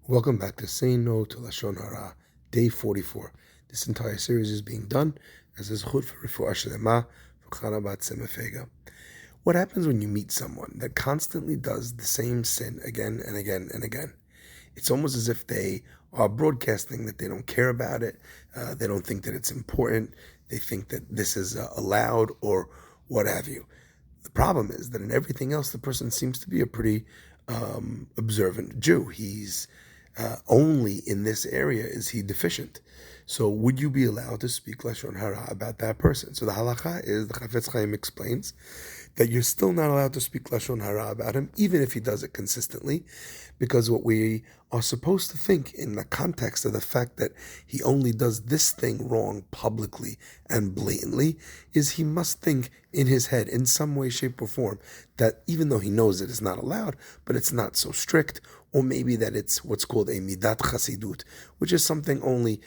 Welcome back to Say No to Lashon Hara, day 44. This entire series is being done as a zchut for refuah shlema for Chana bat Semefega. What happens when you meet someone that constantly does the same sin again and again and again? It's almost as if they are broadcasting that they don't care about it, they don't think that it's important, they think that this is allowed or what have you. The problem is that in everything else, the person seems to be a pretty observant Jew. He's only in this area is he deficient. So would you be allowed to speak Lashon Hara about that person? So the halacha is, the Chafetz Chaim explains, that you're still not allowed to speak Lashon Hara about him, even if he does it consistently, because what we are supposed to think in the context of the fact that he only does this thing wrong publicly and blatantly is he must think in his head in some way, shape, or form that even though he knows it is not allowed, but it's not so strict, or maybe that it's what's called a midat chasidut, which is something only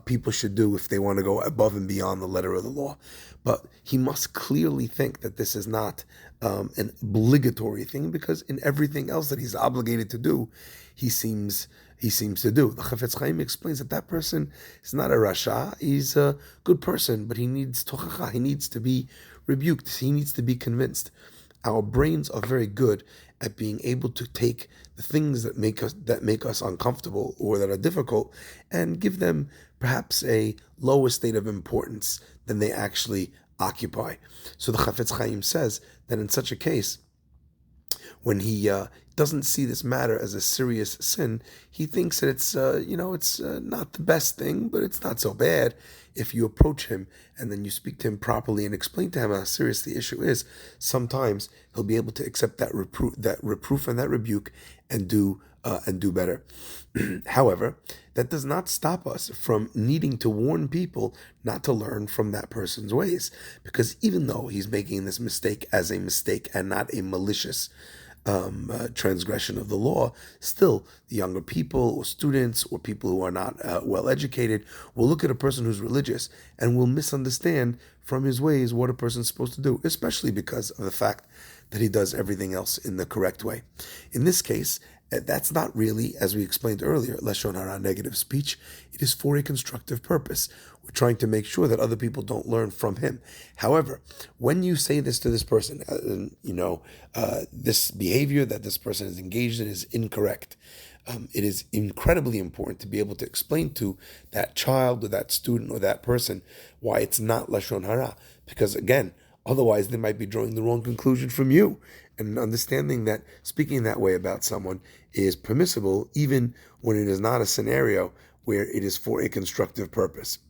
people should do if they want to go above and beyond the letter of the law. But he must clearly think that this is not an obligatory thing, because in everything else that he's obligated to do, he seems to do. The Chafetz Chaim explains that that person is not a rasha, he's a good person, but he needs tochacha, he needs to be rebuked, he needs to be convinced. Our brains are very good at being able to take the things that make us uncomfortable or that are difficult and give them perhaps a lower state of importance than they actually occupy. So the Chafetz Chaim says that in such a case, when he doesn't see this matter as a serious sin, he thinks that it's not the best thing, but it's not so bad. If you approach him and then you speak to him properly and explain to him how serious the issue is, sometimes he'll be able to accept that reproof and that rebuke and do better. However, that does not stop us from needing to warn people not to learn from that person's ways, because even though he's making this mistake as a mistake and not a malicious transgression of the law, still the younger people or students or people who are not well educated will look at a person who's religious and will misunderstand from his ways what a person's supposed to do, especially because of the fact that he does everything else in the correct way. In this case, that's not really, as we explained earlier, Lashon Hara, negative speech. It is for a constructive purpose. We're trying to make sure that other people don't learn from him. However, when you say this to this person, this behavior that this person is engaged in is incorrect. It is incredibly important to be able to explain to that child or that student or that person why it's not Lashon Hara. Because again, otherwise they might be drawing the wrong conclusion from you. And understanding that speaking that way about someone is permissible even when it is not a scenario where it is for a constructive purpose.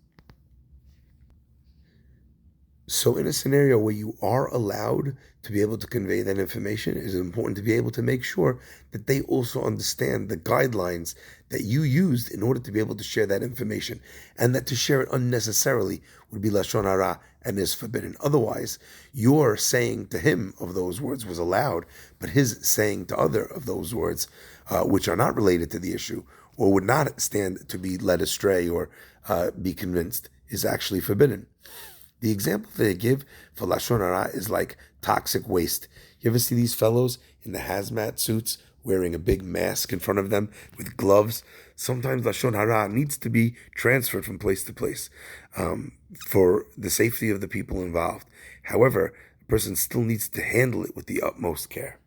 So in a scenario where you are allowed to be able to convey that information, it is important to be able to make sure that they also understand the guidelines that you used in order to be able to share that information, and that to share it unnecessarily would be Lashon Hara and is forbidden. Otherwise, your saying to him of those words was allowed, but his saying to other of those words, which are not related to the issue, or would not stand to be led astray or be convinced, is actually forbidden. The example that they give for Lashon Hara is like toxic waste. You ever see these fellows in the hazmat suits wearing a big mask in front of them with gloves? Sometimes Lashon Hara needs to be transferred from place to place for the safety of the people involved. However, a person still needs to handle it with the utmost care.